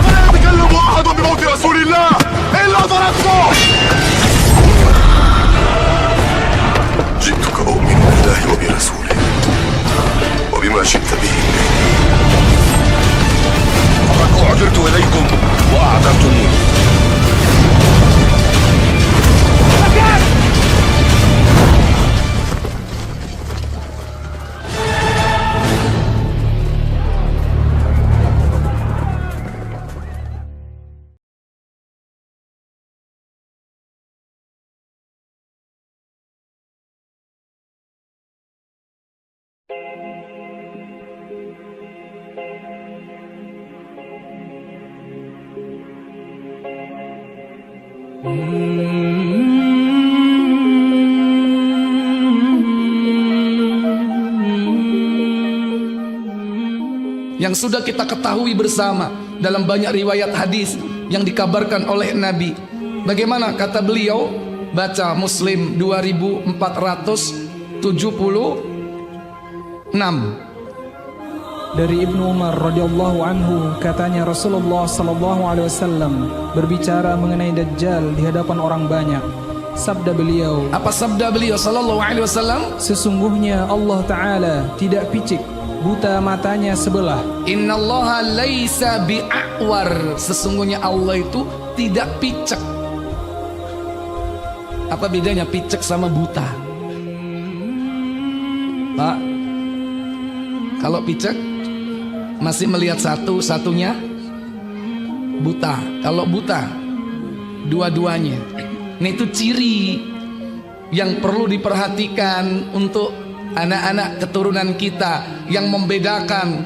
لا يتكلم أحد بموت رسول الله إلا ضربته. جئتك أؤمن بالله وبرسوله وبما جئت به. فقد أعذرت إليكم وأعذرتموني. Yang sudah kita ketahui bersama dalam banyak riwayat hadis yang dikabarkan oleh Nabi. Bagaimana kata beliau? Baca Muslim 2476. Dari Ibnu Umar radhiyallahu anhu, katanya Rasulullah sallallahu alaihi wasallam berbicara mengenai Dajjal di hadapan orang banyak. Sabda beliau, apa sabda beliau sallallahu alaihi wasallam? Sesungguhnya Allah Ta'ala tidak picik, buta matanya sebelah. Innallaha laisa bi'awar. Sesungguhnya Allah itu tidak picek. Apa bedanya picek sama buta? Pak, kalau picek masih melihat satu-satunya, buta. Kalau buta, dua-duanya. Nah, itu ciri yang perlu diperhatikan untuk anak-anak keturunan kita, yang membedakan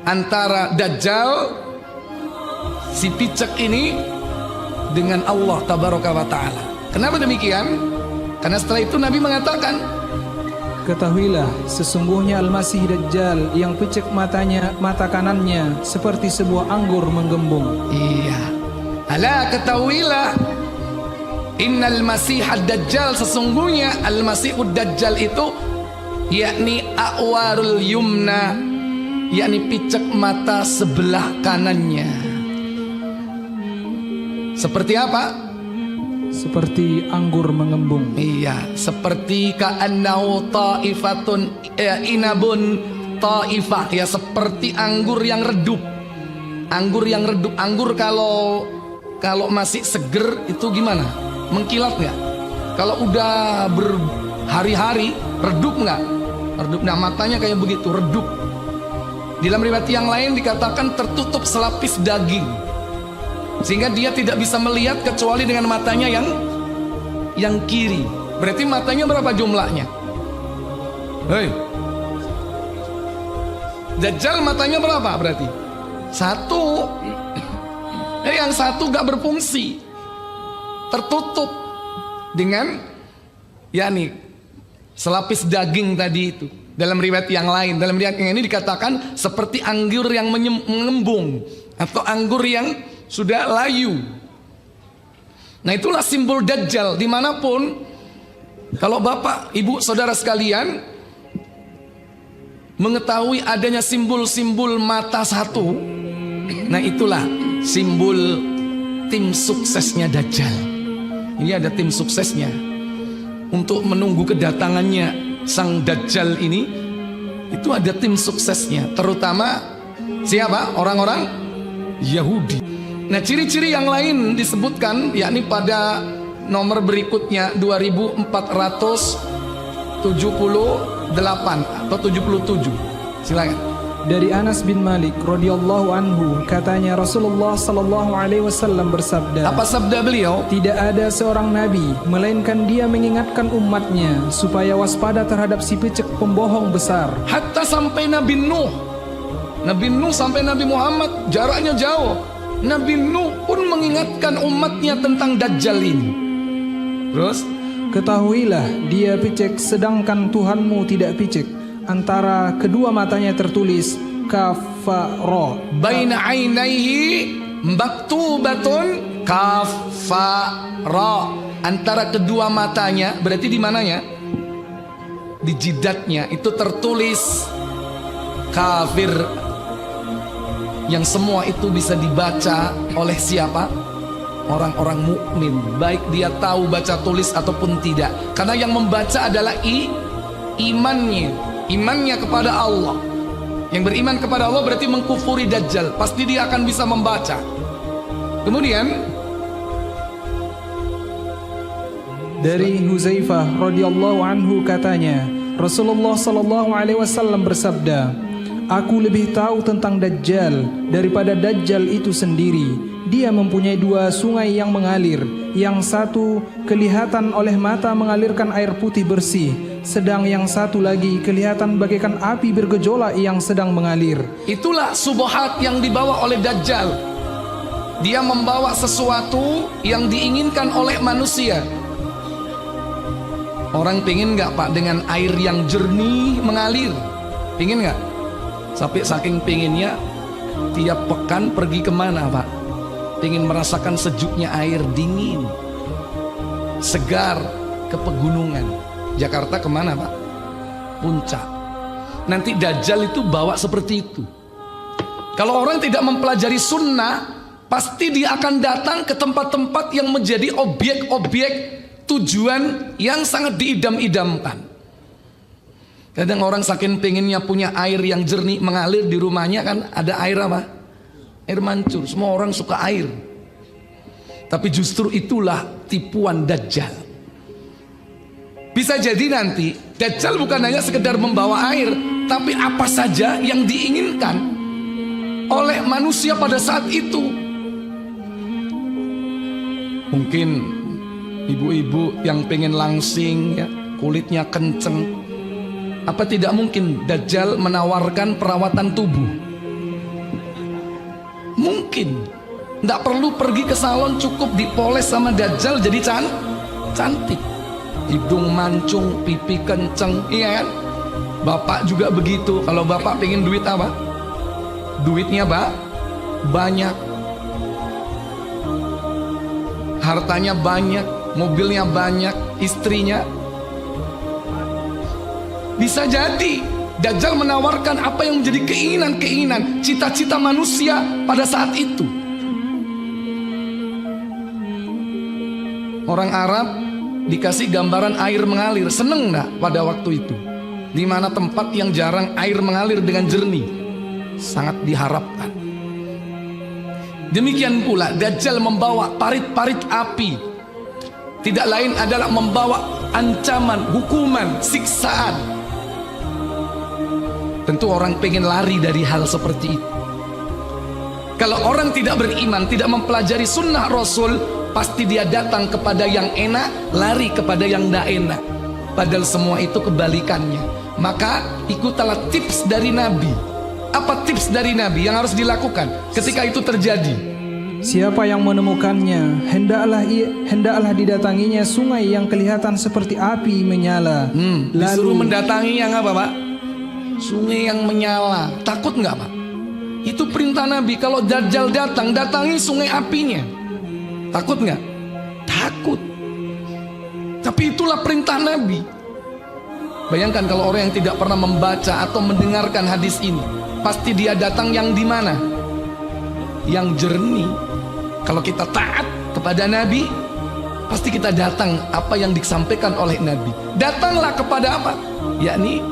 antara Dajjal, si picek ini, dengan Allah Tabaraka wa Ta'ala. Kenapa demikian? Karena setelah itu Nabi mengatakan, ketahuilah, sesungguhnya Al-Masih Dajjal yang picek matanya, mata kanannya seperti sebuah anggur menggembung. Iya. Ala ketahuilah, innal Masih Dajjal, sesungguhnya Al-Masih Dajjal itu yakni a'warul yumna, yakni picek mata sebelah kanannya. Seperti apa? Seperti anggur mengembung. Iya, seperti ka'annahu ta'ifatun inabun ta'ifah, ya, seperti anggur yang redup. Anggur yang redup. Anggur kalau masih seger itu gimana? Mengkilat nggak? Kalau udah berhari-hari redup nggak? Redup. Nah, matanya kayak begitu, redup. Di dalam riwayat yang lain dikatakan tertutup selapis daging, sehingga dia tidak bisa melihat kecuali dengan matanya yang kiri. Berarti matanya berapa jumlahnya? Hei, Dajjal matanya berapa berarti? Satu. Yang satu gak berfungsi, tertutup dengan yakni selapis daging tadi itu. Dalam riwayat yang lain, dalam riwayat yang ini dikatakan seperti anggur yang mengembung atau anggur yang sudah layu. Nah, itulah simbol Dajjal dimanapun. Kalau bapak, ibu, saudara sekalian mengetahui adanya simbol-simbol mata satu, nah itulah simbol tim suksesnya Dajjal. Ini ada tim suksesnya untuk menunggu kedatangannya sang Dajjal ini. Itu ada tim suksesnya, terutama siapa? Orang-orang Yahudi. Nah, ciri-ciri yang lain disebutkan yakni pada nomor berikutnya 2478 atau 77. Silakan. Dari Anas bin Malik radhiyallahu anhu, katanya Rasulullah sallallahu alaihi wasallam bersabda, apa sabda beliau? tidak ada seorang nabi melainkan dia mengingatkan umatnya supaya waspada terhadap si picek pembohong besar. Hatta sampai Nabi Nuh. Nabi Nuh sampai Nabi Muhammad jaraknya jauh. Nabi Nuh pun mengingatkan umatnya tentang Dajjal ini. Terus, ketahuilah dia picek sedangkan Tuhanmu tidak picek. Antara kedua matanya tertulis kafara, baina ainaihi maktubatun kafara. Antara kedua matanya, berarti di mananya? Di jidatnya itu tertulis kafir. yang semua itu bisa dibaca oleh siapa? Orang-orang mukmin, baik dia tahu baca tulis ataupun tidak. Karena yang membaca adalah imannya kepada Allah. Yang beriman kepada Allah berarti mengkufuri Dajjal, pasti dia akan bisa membaca. Kemudian dari Huzaifah radhiyallahu anhu katanya, Rasulullah sallallahu alaihi wasallam bersabda, "Aku lebih tahu tentang Dajjal daripada Dajjal itu sendiri. Dia mempunyai 2 sungai yang mengalir. Yang satu kelihatan oleh mata mengalirkan air putih bersih, sedang yang satu lagi kelihatan bagaikan api bergejolak yang sedang mengalir." Itulah subuhat yang dibawa oleh Dajjal. Dia membawa sesuatu yang diinginkan oleh manusia. Orang pengen nggak Pak dengan air yang jernih mengalir? Pengen nggak? Sampai saking pengennya tiap pekan pergi kemana Pak? Pengen merasakan sejuknya air dingin, segar, ke pegunungan. Jakarta kemana Pak? Puncak. Nanti Dajjal itu bawa seperti itu. Kalau orang tidak mempelajari sunnah, pasti dia akan datang ke tempat-tempat yang menjadi objek-objek tujuan yang sangat diidam-idamkan. Kadang orang saking pengennya punya air yang jernih mengalir di rumahnya, kan ada air apa? Air mancur. Semua orang suka air. Tapi justru itulah tipuan Dajjal. Bisa jadi nanti Dajjal bukan hanya sekedar membawa air, tapi apa saja yang diinginkan oleh manusia pada saat itu. Mungkin ibu-ibu yang pengen langsing ya, kulitnya kenceng, apa tidak mungkin Dajjal menawarkan perawatan tubuh? Mungkin. Nggak perlu pergi ke salon, cukup dipoles sama Dajjal jadi cantik. Hidung mancung, pipi kenceng, iya kan? Bapak juga begitu. Kalau bapak pengen duit apa? Duitnya banyak, hartanya banyak, mobilnya banyak, istrinya. Bisa jadi Dajjal menawarkan apa yang menjadi keinginan, cita-cita manusia pada saat itu. Orang Arab dikasih gambaran air mengalir, seneng nggak pada waktu itu? Di mana tempat yang jarang air mengalir dengan jernih, sangat diharapkan. Demikian pula Dajjal membawa parit-parit api. Tidak lain adalah membawa ancaman, hukuman, siksaan. Tentu orang pengen lari dari hal seperti itu. Kalau orang tidak beriman, tidak mempelajari sunnah Rasul, pasti dia datang kepada yang enak, lari kepada yang tidak enak. Padahal semua itu kebalikannya. Maka ikutlah tips dari Nabi. Apa tips dari Nabi yang harus dilakukan ketika itu terjadi? Siapa yang menemukannya, hendaklah didatanginya sungai yang kelihatan seperti api menyala. Disuruh mendatangi yang apa Pak? Sungai yang menyala. Takut nggak Pak? Itu perintah Nabi. Kalau Dajjal datang, datangi sungai apinya. Takut nggak? Takut. Tapi itulah perintah Nabi. Bayangkan kalau orang yang tidak pernah membaca atau mendengarkan hadis ini, pasti dia datang yang di mana? Yang jernih. Kalau kita taat kepada Nabi, pasti kita datang apa yang disampaikan oleh Nabi. Datanglah kepada apa? Yakni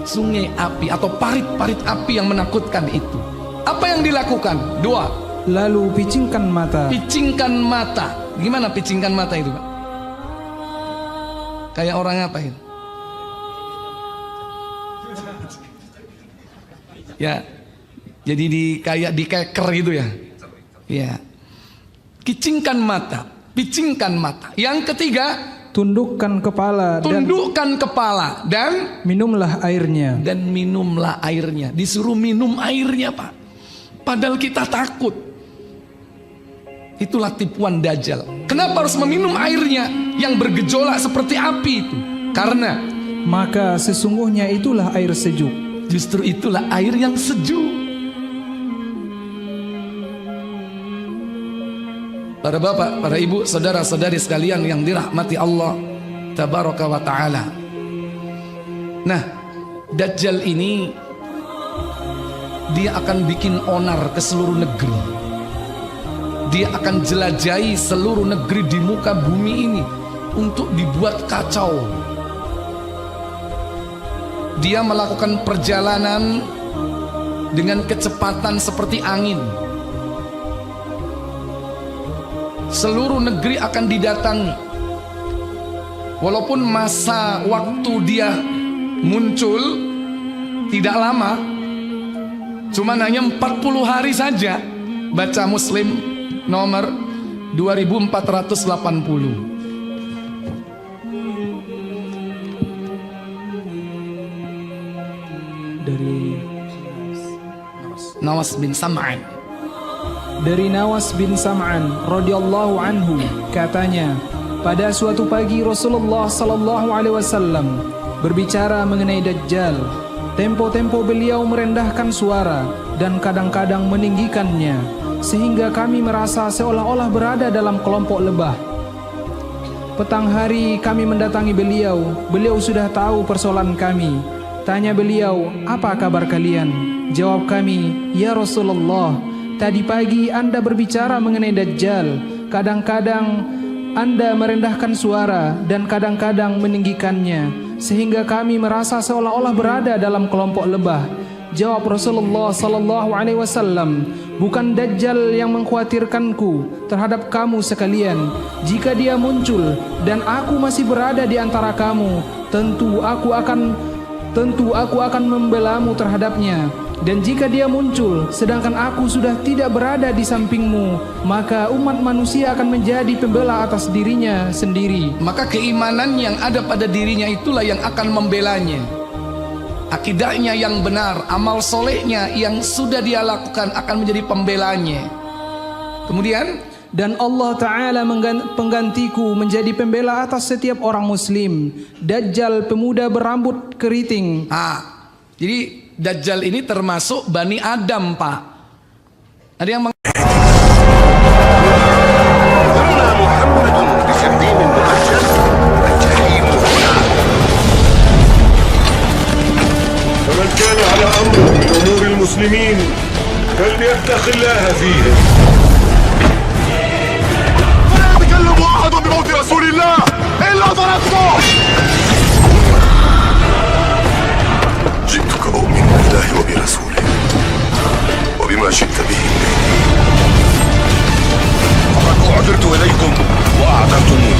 sungai api atau parit-parit api yang menakutkan itu. Apa yang dilakukan? 2. Lalu picingkan mata. Picingkan mata. Gimana picingkan mata itu Pak? Kayak orang apa itu? Ya, jadi kayak dikeker gitu ya. Ya. Picingkan mata, picingkan mata. Yang ketiga, tundukkan kepala dan minumlah airnya. Dan minumlah airnya. Disuruh minum airnya Pak. Padahal kita takut. Itulah tipuan Dajjal. Kenapa harus meminum airnya yang bergejolak seperti api itu? Karena maka sesungguhnya itulah air sejuk. Justru itulah air yang sejuk. Para bapak, para ibu, saudara-saudari sekalian yang dirahmati Allah Tabaraka wa ta'ala. Nah, Dajjal ini dia akan bikin onar ke seluruh negeri. Dia akan jelajahi seluruh negeri di muka bumi ini untuk dibuat kacau. Dia melakukan perjalanan dengan kecepatan seperti angin. Seluruh negeri akan didatangi. Walaupun masa waktu dia muncul tidak lama, cuman hanya 40 hari saja. Baca Muslim nomor 2480. Dari Nawas bin Sam'an. Dari Nawas bin Sam'an radhiyallahu anhu katanya, pada suatu pagi Rasulullah sallallahu alaihi wasallam berbicara mengenai Dajjal. Tempo-tempo beliau merendahkan suara dan kadang-kadang meninggikannya, sehingga kami merasa seolah-olah berada dalam kelompok lebah. Petang hari kami mendatangi beliau. Beliau sudah tahu persoalan kami. Tanya beliau, apa kabar kalian? Jawab kami, ya Rasulullah, tadi pagi Anda berbicara mengenai Dajjal. Kadang-kadang Anda merendahkan suara dan kadang-kadang meninggikannya, sehingga kami merasa seolah-olah berada dalam kelompok lebah. Jawab Rasulullah sallallahu alaihi wasallam, bukan Dajjal yang mengkhawatirkanku terhadap kamu sekalian. Jika dia muncul dan aku masih berada di antara kamu, tentu aku akan membelamu terhadapnya. Dan jika dia muncul sedangkan aku sudah tidak berada di sampingmu, maka umat manusia akan menjadi pembela atas dirinya sendiri. Maka keimanan yang ada pada dirinya itulah yang akan membelanya. Akidahnya yang benar, amal solehnya yang sudah dia lakukan akan menjadi pembelanya. Kemudian, dan Allah Ta'ala penggantiku menjadi pembela atas setiap orang muslim. Dajjal pemuda berambut keriting. Jadi Dajjal ini termasuk Bani Adam, Pak. Ada yang فمن كان على أمر من أمور المسلمين فليتق الله فيهم. لا يتكلم أحد بموت رسول الله إلا ضربته. جئتك أؤمن بالله وبرسوله وبما جئت به فقد أعذرت إليكم وأعذرتموني.